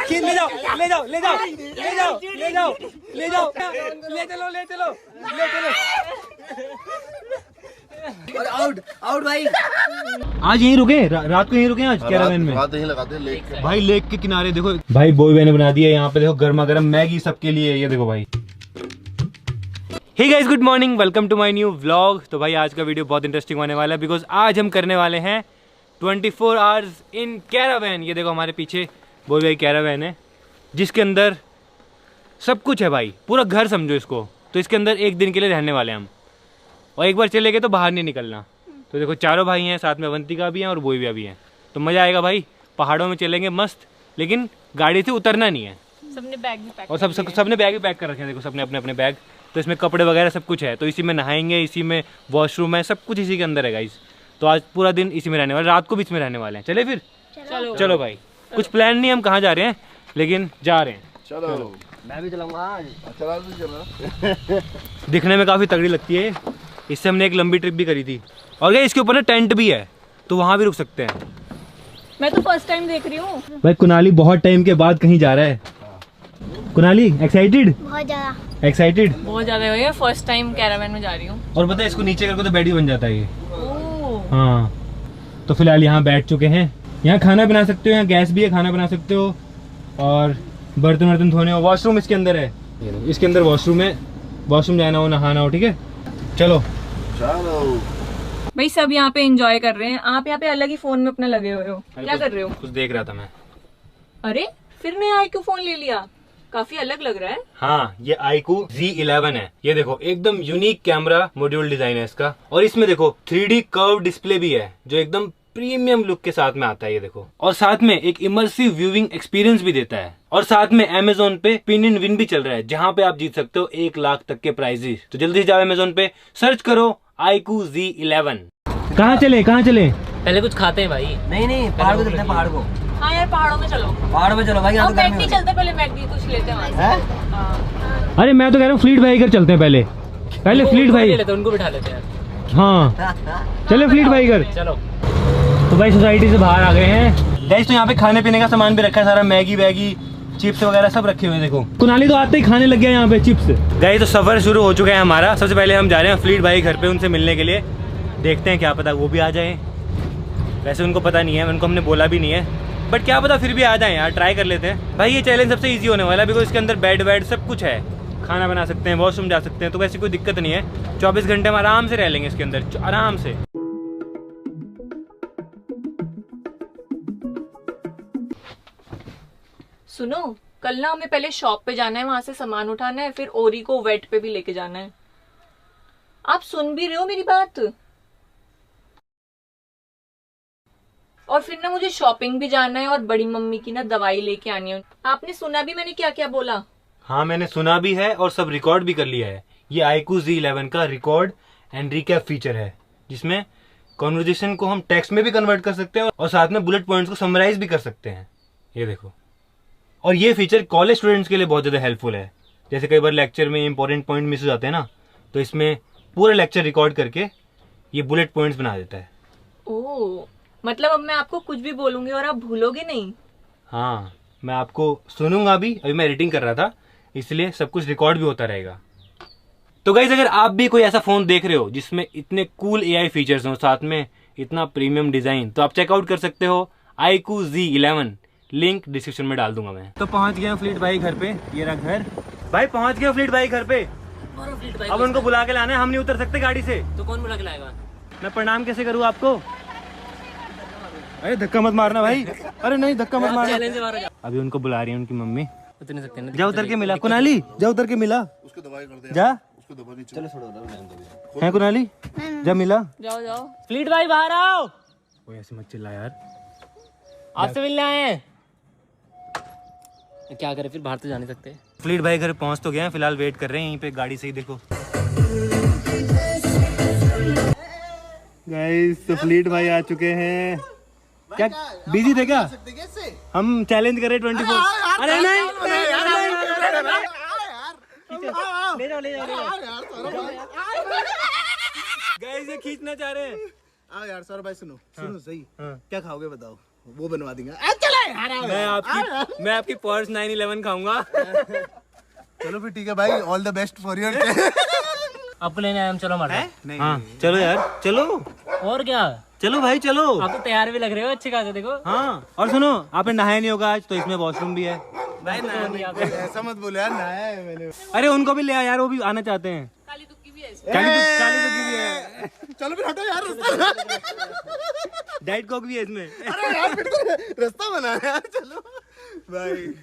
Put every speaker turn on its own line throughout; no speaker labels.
खींच ले जाओ ले जाओ ले जाओ ले जाओ ले जाओ ले जाओ ले चलो ले चलो ले चलो।
आउट आउट भाई।
आज यहीं रुके, रात को यहीं रुके आज कैरावैन में।
रात यहीं लगाते लेक
भाई लेक के किनारे देखो भाई बोई मैंने बना दिया यहाँ पे, देखो गर्मा गर्म मैगी सबके लिए, ये देखो भाई। Hey guys good morning, welcome to my new vlog. तो भाई आज का वीडियो बहुत इंटरेस्टिंग होने वाला है बिकॉज आज हम करने वाले हैं 24 आवर्स इन कैरावैन। ये देखो हमारे पीछे बोई भाई कैरावैन है जिसके अंदर सब कुछ है भाई, पूरा घर समझो इसको। तो इसके अंदर एक दिन के लिए रहने वाले हैं हम, और एक बार चले गए तो बाहर नहीं निकलना। तो देखो चारों भाई हैं, साथ में अवंतिका भी हैं और बोई भी हैं। तो मज़ा आएगा भाई, पहाड़ों में चलेंगे मस्त, लेकिन गाड़ी से उतरना नहीं है।
सबने बैग भी पैक
और सबने बैग भी पैक कर रखे हैं, देखो सबने अपने अपने बैग। तो इसमें कपड़े वगैरह सब कुछ है, तो इसी में नहाएंगे, इसी में वॉशरूम है, सब कुछ इसी के अंदर है गाइस। तो आज पूरा दिन इसी में रहने वाले, रात को भी इसमें रहने वाले हैं। चले फिर चलो भाई, कुछ प्लान नहीं हम कहाँ जा रहे हैं, लेकिन जा रहे हैं।
चलो
मैं भी चलाऊंगा आज।
चला
दिखने में काफ़ी तगड़ी लगती है, इससे हमने एक लंबी ट्रिप भी करी थी। और क्या इसके ऊपर ना टेंट भी है, तो वहाँ भी रुक सकते हैं।
मैं तो फर्स्ट टाइम देख रही हूँ
भाई कुनाली बहुत टाइम के बाद कहीं जा रहा है। कुनाली एक्साइटेड?
बहुत ज्यादा
एक्साइटेड,
बहुत ज्यादा भैया, फर्स्ट टाइम कैरावैन में जा रही हूँ।
और पता है इसको नीचे करके तो बेड भी बन जाता है ये।
ओह
हाँ तो फिलहाल यहाँ बैठ चुके हैं, यहाँ खाना बना सकते हो, यहाँ गैस भी है, खाना बना सकते हो, और बर्तन वर्तन धोने हो। वॉशरूम इसके अंदर है, इसके अंदर वॉशरूम है, वॉशरूम जाना हो नहाना हो, ठीक है। चलो
चलो
भाई, सब यहाँ पे एंजॉय कर रहे हैं, आप यहाँ पे अलग ही फोन में अपना लगे हुए हो। क्या कर रहे हो?
कुछ देख रहा था मैं।
अरे फिर नया iQOO फोन ले लिया, काफी अलग लग रहा है।
हाँ ये iQOO Z11 है। ये देखो एकदम यूनिक कैमरा मॉड्यूल डिजाइन है इसका, और इसमें देखो 3D कर्व डिस्प्ले भी है जो एकदम प्रीमियम लुक के साथ में आता है। ये देखो, और साथ में एक इमर्सिव व्यूइंग एक्सपीरियंस भी देता है। और साथ में Amazon पे पिन इन विन भी चल रहा है, जहाँ पे आप जीत सकते हो 1 लाख तक के प्राइजेस। तो जल्दी से जाओ Amazon पे, सर्च करो iQOO Z11। कहाँ चले
पहले कुछ खाते हैं भाई। नहीं पहाड़ को चलते हैं, पहाड़ को।
हाँ यार पहाड़ों में चलो,
पहाड़ में चलो भाई। यहाँ तो गर्मी
मैगडी चलते, पहले मैगडी कुछ लेते हैं वहाँ से। हाँ।
अरे मैं तो कह रहा हूँ फ्लीट बाइकर चलते हैं, पहले फ्लीट बाइक
लेते हैं, उनको बिठा लेते हैं।
हाँ चले फ्लीट बाइकर
चलो।
तो भाई सोसाइटी से बाहर आ गए हैं गाइस। तो यहाँ पे खाने पीने का सामान भी रखा है सारा, मैगी वैगी चिप्स वगैरह सब रखे हुए हैं। देखो कुनाली तो आते ही खाने लग गया यहाँ पे चिप्स। गाइस तो सफर शुरू हो चुका है हमारा। सबसे पहले हम जा रहे हैं फ्लीट भाई घर पे उनसे मिलने के लिए, देखते हैं क्या पता वो भी आ जाए। वैसे उनको पता नहीं है, उनको हमने बोला भी नहीं है, बट क्या पता फिर भी आ जाए यार, ट्राई कर लेते हैं। भाई ये चैलेंज सबसे ईजी होने वाला है बिकॉज इसके अंदर बेड वेड सब कुछ है, खाना बना सकते हैं, वॉशरूम जा सकते हैं, तो वैसे कोई दिक्कत नहीं है। 24 घंटे हम आराम से रह लेंगे इसके अंदर, आराम से।
सुनो, कल ना हमें पहले शॉप पे जाना है, वहां से सामान उठाना है, फिर ओरी को वेट पे भी लेके जाना है। आप सुन भी रहे हो मेरी बात? और फिर ना मुझे शॉपिंग भी जाना है, और बड़ी मम्मी की ना दवाई लेके आनी है। आपने सुना भी मैंने क्या क्या बोला?
हाँ मैंने सुना भी है और सब रिकॉर्ड भी कर लिया है। ये iQOO Z11 का रिकॉर्ड एंड रिकैप फीचर है, जिसमें कॉन्वर्जेशन को हम टेक्स्ट में भी कन्वर्ट कर सकते हैं और साथ में बुलेट पॉइंट्स को समराइज भी कर सकते हैं। ये देखो, और ये फीचर कॉलेज स्टूडेंट्स के लिए बहुत ज़्यादा हेल्पफुल है। जैसे कई बार लेक्चर में इंपॉर्टेंट पॉइंट मिस हो जाते हैं ना, तो इसमें पूरा लेक्चर रिकॉर्ड करके ये बुलेट पॉइंट्स बना देता है।
ओह, मतलब अब मैं आपको कुछ भी बोलूंगी और आप भूलोगे नहीं?
हाँ मैं आपको सुनूंगा भी, अभी मैं एडिटिंग कर रहा था इसलिए सब कुछ रिकॉर्ड भी होता रहेगा। तो गाइस अगर आप भी कोई ऐसा फोन देख रहे हो जिसमें इतने कूल AI फीचर्स हो, साथ में इतना प्रीमियम डिजाइन, तो आप चेकआउट कर सकते हो iQOO Z11, लिंक डिस्क्रिप्शन में डाल दूंगा मैं। तो पहुंच गए फ्लीट भाई घर पे, ये रहा घर। भाई पहुंच गए फ्लीट भाई घर पे, अब उनको बुला के लाना है, हम नहीं उतर सकते गाड़ी से।
तो कौन बुला के लाएगा?
मैं प्रणाम कैसे करूँ आपको? अरे धक्का मत मारना भाई, अरे नहीं धक्का मत मारना। अभी उनको बुला रही है उनकी मम्मी।
उतर नहीं सकते ना।
जा उतर के मिला कुनाली, जा उतर के मिला,
उसको दवाई कर दे,
जा।
उसको दवा नहीं। चलो छोड़ो
है कुनाली, जा मिला।
जाओ जाओ।
फ्लीट भाई बाहर आओ।
कोई ऐसे मत चिल्ला यार,
आपसे मिलने आए हैं। क्या करें फिर, बाहर तो जा नहीं सकते।
फ्लीट भाई घर पहुंच तो गए हैं, फिलहाल वेट कर रहे हैं यहीं पे गाड़ी से ही। देखो गाइस तो फ्लीट भाई आ चुके हैं। क्या बिजी थे क्या? हम चैलेंज कर रहे 24। अरे नहीं ले जाओ गाइस ये खींचना चाह रहे हैं।
यार सर भाई सुनो सही। क्या खाओगे बताओ?
वो बनवा देंगे।
मैं आपकी पर्स 911 खाऊंगा।
चलो फिर ठीक है भाई, all the best for your.
आपको लेने आया हम, चलो मर
नहीं
हाँ चलो यार चलो,
और क्या,
चलो भाई चलो।
आप तो तैयार भी लग रहे हो अच्छे खासे, देखो।
हाँ और सुनो, आपने नहाया नहीं होगा आज, तो इसमें वॉशरूम भी है।
भाई ऐसा मत बोलो यार, नहाया है मैंने।
अरे उनको भी ले आ यार, वो भी आना चाहते हैं।
काली तुक्की भी है
काली तुक्की भी है।
चलो फिर हटो यार,
डाइट कोक भी है इसमें।
अरे यार फिर तो रास्ता बना है यार, चलो भाई।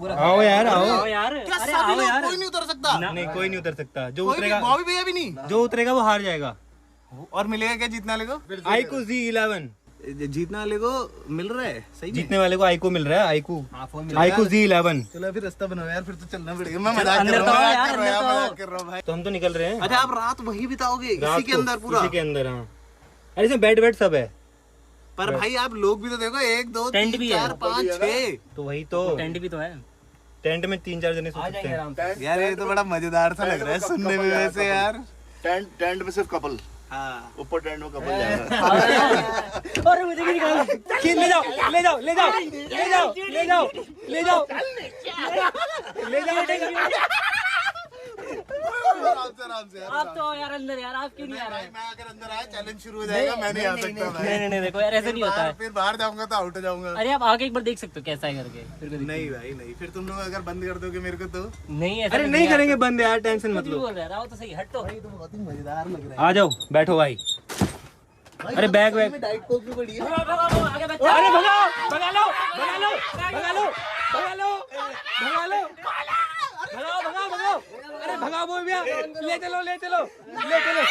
आओ यार आओ।
आओ यार, अरे आओ यार।
कोई नहीं उतर सकता,
नहीं कोई नहीं उतर सकता, जो
कोई भी,
उतरेगा
बॉबी भैया भी नहीं।
जो उतरेगा वो हार जाएगा।
और मिलेगा क्या जीतने वाले को?
आईकू Z11
जीतने वाले को मिल रहा है, सही में?
जीतने वाले को आईकू मिल रहा है। IQOO iQOO Z11।
चलो फिर रास्ता बनाओ यार, फिर तो चलना पड़ेगा। मैं मजाक कर
अंदर
रहा
तो
हूँ,
आओ
मजाक
यार,
कर रहा हूँ,
अंदर तो
मजाक कर रहा हूँ भाई।
तो हम तो निकल रहे हैं।
अच्छा आप रात वही बिताओगे
रात
इसी के
को,
अंदर पूरा?
इसी के अंदर हाँ। अरे इसमें बेड वेड सब है।
पर भाई आप लोग भी तो देखो, 1 2
टेंट
3
भी है।
4 5 6।
तो वही तो,
टेंट भी तो है।
टेंट में 3-4 जने सो सकते हैं।
यार ये तो बड़ा मजेदार सा लग रहा है सुनने में वैसे यार।
टेंट में सिर्फ कपल,
हाँ
ऊपर टेंट में कपल जाएगा।
और मुझे भी निकालो।
ले जाओ ले जाओ ले जाओ ले जाओ ले जाओ ले जाओ ले जाओ।
आराम से यार।
आप तो आओ यार अंदर यार, आप क्यों नहीं आ रहे?
मैं अगर अंदर आया चैलेंज शुरू हो जाएगा, मैं नहीं आ सकता भाई।
नहीं देखो यार, ऐसे नहीं होता है।
फिर बाहर जाऊंगा तो आउट हो जाऊंगा।
अरे आप आके एक बार देख सकते हो कैसा है करके, फिर को
नहीं भाई नहीं, फिर तुम लोग अगर बंद कर दोगे मेरे को तो।
नहीं ऐसा
अरे नहीं करेंगे बंद यार, टेंशन मत
कुछ भी
लो।
बोल रहा है, आओ तो सही, हट तो।
बहुत ही मजेदार लग रहा
आ जाओ बैठो भाई। अरे बैग वैग।
है। डाइट कोक भी बढ़िया।
आगे बच्चा।
अरे भगाओ भगा लो भगा लो भगा लो भगा लो भगा लो भगाओ भगाओ भगाओ। अरे भगाओ बोल भैया, ले चलो ले चलो ले चलो।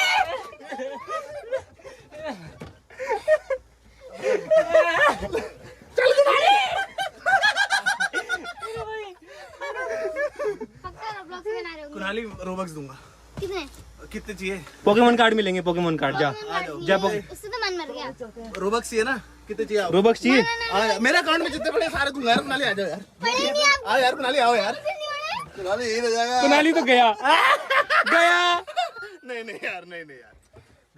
कुनाली रोबक्स दूंगा।
कितने?
कितने चाहिए?
पोकेमोन कार्ड मिलेंगे, पोकेमोन कार्ड जा जा।
उससे तो मन मर गया।
रोबक्स चाहिए ना? कितने चाहिए आप?
रोबक्स चाहिए।
मेरे अकाउंट में जितने पड़े सारे दूंगा यार। कुनाली आ जाओ यार,
पहले नहीं आप
आओ यार कुनाली, आओ यार। कुनाली यही हो जाएगा।
कुनाली तो गया गया।
नहीं नहीं यार, नहीं नहीं यार।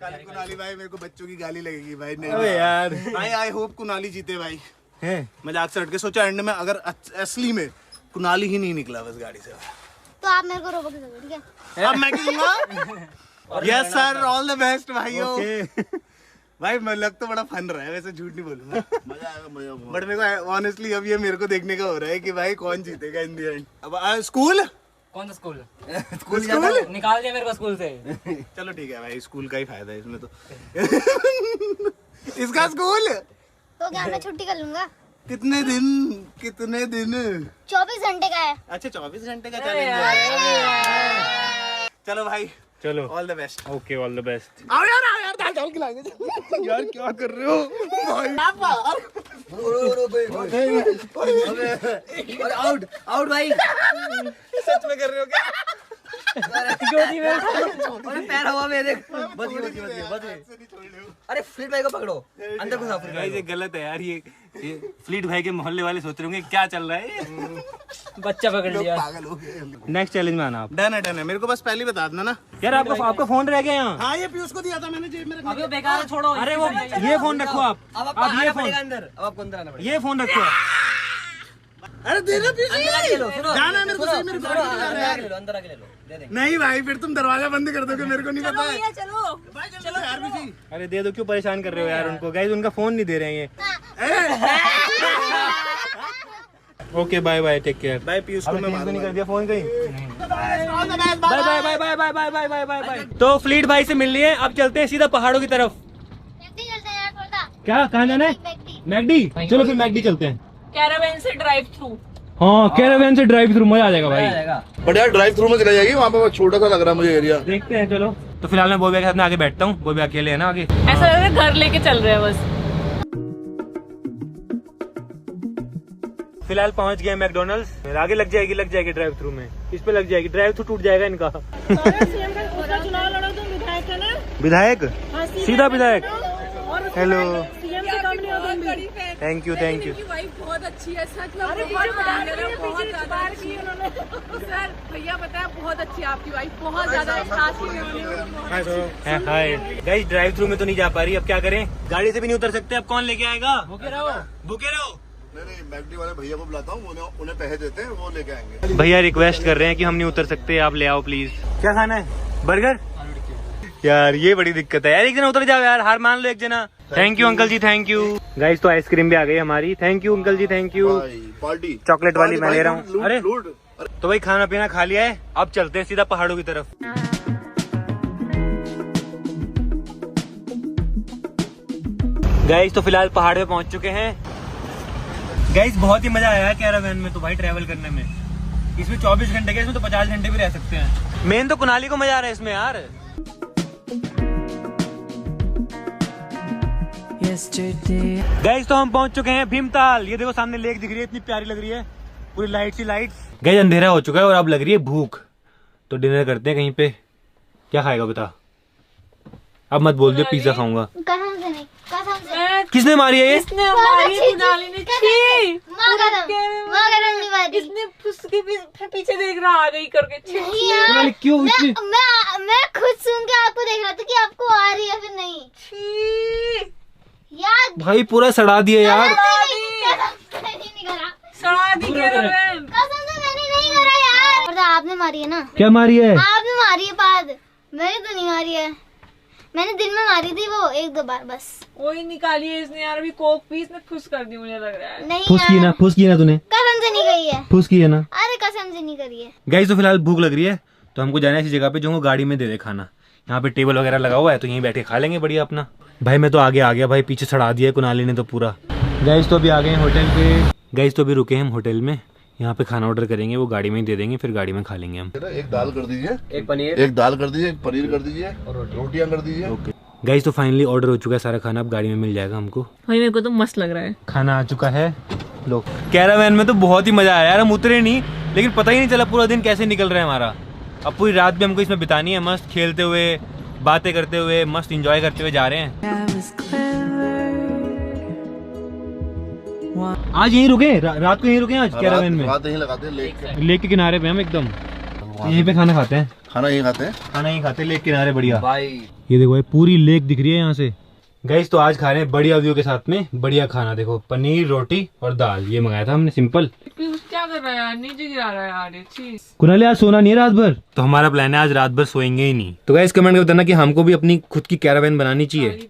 कल कुनाली भाई मेरे को बच्चों की गाली लगेगी भाई। नहीं
अबे यार
भाई, आई होप कुनाली जीते भाई।
है।
मजाक से हट के सोचा एंड में अगर असली में कुनाली ही नहीं निकला बस गाड़ी से,
तो आप मेरे को रोबोट दे दो, ठीक है?
अब मैं दूंगा। Yes sir, all the best भाइयों।
ओके
भाई मैं लग तो बड़ा फन रहा है, वैसे झूठ नहीं बोलूंगा।
मजा आएगा, मजा आएगा।
बट मेरे को ऑनेस्टली अब ये मेरे को देखने का हो रहा है कि भाई कौन जीतेगा इन दी एंड। अब स्कूल
कौन सा स्कूल?
स्कूल
निकाल दिया मेरे को स्कूल से।
चलो ठीक है भाई, स्कूल का ही फायदा है इसमें तो। इसका स्कूल
तो क्या मैं छुट्टी कर लूंगा?
कितने दिन? कितने दिन?
24 घंटे का है।
अच्छा 24 घंटे का चैलेंज है। चलो भाई,
चलो
all the best.
Okay all the best.
आओ यार दाल चावल खिलाएंगे। यार क्या कर रहे हो भाई?
आउट आउट भाई।
सच में कर रहे हो क्या?
गोदी में अरे पैर हवा में देख। बच गई। अरे फ्लिट भाई को पकड़ो, अंदर घुसाओ फ्लिट
भाई ये गलत है यार। ये फ्लीट भाई के मोहल्ले वाले सोच रहे होंगे क्या चल रहा है।
बच्चा पकड़ लिया।
पागल हो गए।
नेक्स्ट चैलेंज में आना आप।
डन है, मेरे को बस पहले बता देना ना।
यार आपका फोन रह गया यहाँ।
हाँ ये पीयूष को दिया था मैंने जेब में रखने।
अभी वो बेकार है, छोड़ो।
अरे वो ये फोन रखो आप।
अब
आप
आपको
ये
आना
फोन
पड़ेगा अंदर। अब आपको अंदर आना पड़ेगा।
ये फोन रखो।
अरे दे दो पीयूष।
अंदर आके ले लो, सुनो।
जाना है मेरे को, सही मेरे को
सुनो, अंदर आके ले लो, अंदर आके ले लो, दे देंगे।
नहीं भाई, फिर तुम दरवाजा बंद कर दोगे, मेरे को नहीं पता है।
चलो
चलो यार पीछे।
अरे दे दो, क्यों परेशान कर रहे हो यार उनको। गाइस उनका फोन नहीं दे रहे हैं ये। Okay bye bye, take care.
भाई पीयूष को मैं
चेंज तो नहीं कर दिया फोन कहीं।
मारूंगा।
Bye bye bye bye bye bye bye bye bye bye. तो फ्लीट भाई से मिल लिए, अब चलते हैं सीधा पहाड़ों की तरफ।
मैकडी चलते हैं यार थोड़ा।
क्या कहाँ जाना है?
मैकडी।
मैकडी। चलो फिर मैकडी चलते हैं।
कैरावेन से ड्राइव थ्रू।
हाँ कैरावेन से ड्राइव थ्रू, मजा आ जाएगा भाई।
बट यार ड्राइव थ्रू में चला जाएगी, वहाँ पे छोटा सा लग रहा है मुझे एरिया।
देखते हैं चलो। तो फिलहाल मैं बोबिया के साथ में आगे बैठता हूँ। बोबिया अकेले है ना आगे।
ऐसा लग रहा है घर लेके चल रहे हैं बस।
फिलहाल पहुंच गए मैकडोनल्ड्स। आगे लग जाएगी ड्राइव थ्रू में। इस पे लग जाएगी, ड्राइव थ्रू टूट जाएगा इनका।
चुनाव लड़ा तो विधायक है ना।
विधायक, सीधा विधायक।
और
हेलो,
सीएम से कम नहीं होगा।
Thank you thank you.
Wife बहुत अच्छी
अच्छी है सच में, बहुत ज्यादा अच्छी है। सर भैया बताया बहुत अच्छी है आपकी वाइफ, बहुत ज्यादा
हाय गाइस, ड्राइव थ्रू में तो नहीं जा पा रही, अब क्या करें, गाड़ी से भी नहीं उतर सकते, अब कौन लेके आएगा? भूखे रहो।
नहीं मैकडी वाले भैया को बुलाता हूँ, उन्हें पैसे देते हैं, वो लेके आएंगे।
भैया रिक्वेस्ट कर रहे हैं कि हम नहीं उतर सकते, आप ले आओ प्लीज। क्या खाना है? बर्गर? यार ये बड़ी दिक्कत है यार, एक जना उतर जाओ यार, हार मान लो एक जना। Thank you uncle ji, thank you. Guys तो आइसक्रीम भी आ गई हमारी, thank you uncle ji, thank you.
Party
chocolate वाली मैं ले रहा हूँ। अरे
लूट।
तो भाई खाना पीना खा लिया है, अब चलते हैं सीधा पहाड़ों की तरफ। गाइस तो फिलहाल पहाड़ पे पहुंच चुके हैं। गाइस बहुत ही मजा आया है कैरावैन में तो भाई, ट्रैवल करने में। इसमें 24 घंटे के, इसमें तो 50 घंटे भी रह सकते हैं। मेन तो कुनाली को मजा आ रहा है इसमें यार। गाइस तो हम पहुंच चुके हैं भीमताल। ये देखो सामने लेक दिख रही है, इतनी प्यारी लग रही है, पूरी लाइट सी लाइट। गाइस अंधेरा हो चुका है और अब लग रही है भूख, तो डिनर करते हैं कहीं पे। क्या खाएगा बता? अब मत बोल दियो पिज्जा खाऊंगा।
कसम से नहीं, कसम से।
किसने मारी है ये?
इसने हमारी कुनाली ने छी,
माँ कसम नहीं मारी।
इसने उसके पीछे देख रहा आ गई करके छी।
नहीं यार,
कुनाली क्यों इतनी?
मैं खुद सुन के आपको देख रहा था कि आपको आ रही है फिर नहीं।
छी
यार
भाई पूरा सड़ा दिया यार।
कसम से नहीं करा,
सड़ा दी कैरावैन।
कसम से मैंने नहीं करा यार। और आपने मारी है ना?
क्या मारी है?
आपने मारी है बाद, मैंने तो नहीं मारी है। मैंने दिन में मारी थी वो 1-2 बार बस।
वही निकाली है इसने यार, अभी कोक पी इसने फुस कर दी मुझे लग रहा है।
नहीं
फुस की ना, फुस की ना तूने?
कसम से नहीं गई है।
फुस की है ना?
अरे कसम से नहीं करी है।
गाइस तो फिलहाल भूख लग रही है, तो हमको जाना है ऐसी जगह पे जो हमको गाड़ी में दे दे खाना। यहाँ पे टेबल वगैरह लगा हुआ है, तो यहीं बैठे खा लेंगे बढ़िया अपना। भाई मैं तो आगे आ गया भाई, पीछे सड़ा दिया कुनाली ने तो पूरा। गाइस तो अभी आ गए होटल पे। गाइस तो अभी रुके हम होटल में, यहाँ पे खाना ऑर्डर करेंगे, वो गाड़ी में ही दे देंगे, फिर गाड़ी में खा लेंगे हम।
एक दाल कर दीजिए,
एक पनीर,
एक दाल कर दीजिए, एक पनीर कर दीजिए और रोटियां कर दीजिए।
ओके गाइस तो फाइनली ऑर्डर हो चुका है सारा खाना, अब गाड़ी में मिल जाएगा हमको।
भाई मेरे को तो मस्त लग रहा है।
खाना आ चुका है। लो कैरावैन में तो बहुत ही मजा आया यार, हम उतरे नहीं लेकिन पता ही नहीं चला पूरा दिन कैसे निकल रहा है हमारा। अब पूरी रात भी हमको इसमें बितानी है, मस्त खेलते हुए, बातें करते हुए, मस्त एंजॉय करते हुए जा रहे हैं। आज यहीं रुके, रात को यहीं रुके आज कैरावैन में।
रात यहीं लगाते हैं
लेक के किनारे पे हम एकदम यहीं पे खाना खाते हैं।
खाना यहीं खाते हैं,
खाना यहीं खाते हैं लेक किनारे बढ़िया।
भाई
ये देखो भाई पूरी लेक दिख रही है यहाँ से। गाइस तो आज खा रहे हैं बढ़िया व्यू के साथ में बढ़िया खाना। देखो पनीर, रोटी और दाल, ये मंगाया था हमने सिंपल।
क्या कर रहा है यार, नीचे गिरा रहा है यार ये चीज।
कुनाली आज सोना नहीं है रात भर, तो हमारा प्लान है आज रात भर सोएंगे ही नहीं। तो गाइस कमेंट में बताना कि हमको भी अपनी खुद की कैरावैन बनानी चाहिए,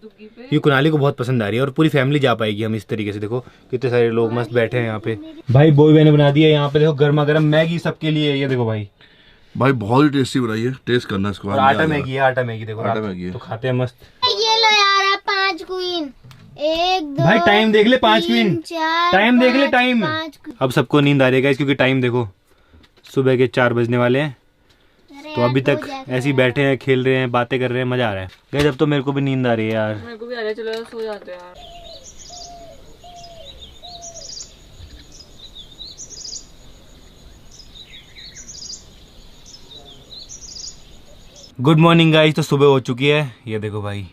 ये कुनाली को बहुत पसंद आ रही है और पूरी फैमिली जा पाएगी हम इस तरीके से। देखो कितने सारे लोग मस्त बैठे हैं यहाँ पे। भाई बॉय मैंने बना दिया यहाँ पे, देखो गर्मा गर्म मैगी सबके लिए। ये देखो भाई
बहुत ही टेस्टी बनाई है, टेस्ट करना इसको।
और आटा मैगी है, आटा मैगी देखो,
आटा मैगी है।
तो खाते हैं मस्त।
ये लो यार आप 5 क्वीन, 1 2
भाई टाइम देख ले, 5 मिनट
4
टाइम देख ले, टाइम।
5
अब सबको नींद आ रही है गाइस, क्योंकि टाइम देखो सुबह के 4 बजने वाले हैं। तो अभी तक ऐसे ही बैठे हैं, खेल रहे हैं, बातें कर रहे हैं, मजा आ रहा है गाइस। अब तो मेरे को भी नींद आ रही है यार।
मेरे को भी आ रहा है, चलो सो जाते हैं यार।
गुड मॉर्निंग गाइस, तो सुबह हो चुकी है। ये देखो भाई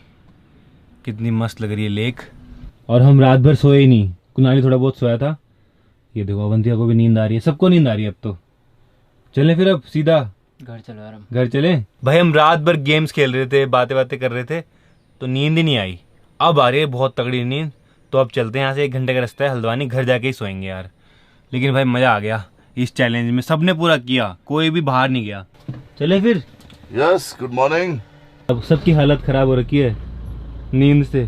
कितनी मस्त लग रही है लेक। और हम रात भर सोए ही नहीं, कुनाली थोड़ा बहुत सोया था। ये देखो अवंतिका को भी नींद आ रही है, सबको नींद आ रही है। अब तो चलें फिर, अब सीधा
घर चलो यार,
घर चले। भाई हम रात भर गेम्स खेल रहे थे, बातें कर रहे थे, तो नींद ही नहीं आई। अब आ रही है बहुत तगड़ी नींद। तो अब चलते हैं यहाँ से, 1 घंटे का रास्ता है हल्द्वानी, घर जाके ही सोएंगे यार। लेकिन भाई मजा आ गया इस चैलेंज में, सबने पूरा किया, कोई भी बाहर नहीं गया। चले फिर।
Yes good morning.
अब सबकी हालत खराब हो रखी है नींद से।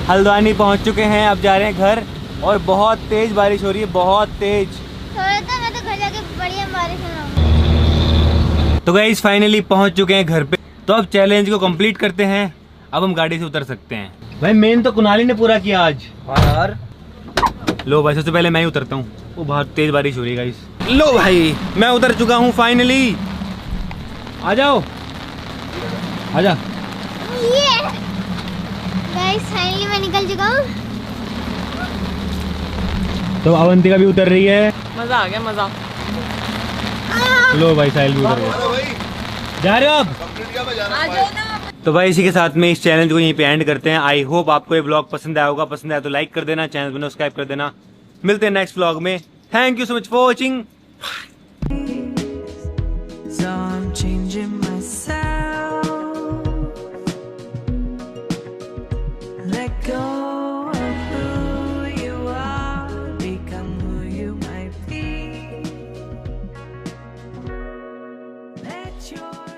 हल्द्वानी पहुंच चुके हैं, अब जा रहे हैं घर। और बहुत तेज बारिश हो रही है, बहुत तेज।
थोड़ा तो मैं तो घर जाके बढ़िया बारिश में।
तो गाइस फाइनली पहुंच चुके हैं घर पे। तो अब चैलेंज को कंप्लीट करते हैं, अब हम गाड़ी से उतर सकते हैं। भाई मेन तो कुनाली ने पूरा किया आज।
हाँ यार।
लो भाई सबसे पहले मैं ही उतरता हूँ, वो बहुत तेज बारिश हो रही है गाइस। लो भाई मैं उतर चुका हूँ फाइनली। आ जाओ, आजा।
ये गाइस फाइनली मैं निकल चुका हूँ।
तो अवंतिका भी उतर रही है।
मजा आ गया, मजा।
लो भाई साहिल भी उतर गया। जा रहे हो आप?
कंप्लीट किया, मैं जा रहा
आ
हूँ।
जाओ ना।
तो भाई इसी के साथ में इस चैलेंज को यहीं पे एंड करते हैं। आई होप आपको ये ब्लॉग पसंद आया होगा। पसंद आया तो लाइक कर देना, चैनल को सब्सक्राइब कर देना। मिलते हैं नेक्स्ट ब्लॉग में। Thank you so much for watching.
So I'm changing myself. Let go of who you are, become who you might be. Let your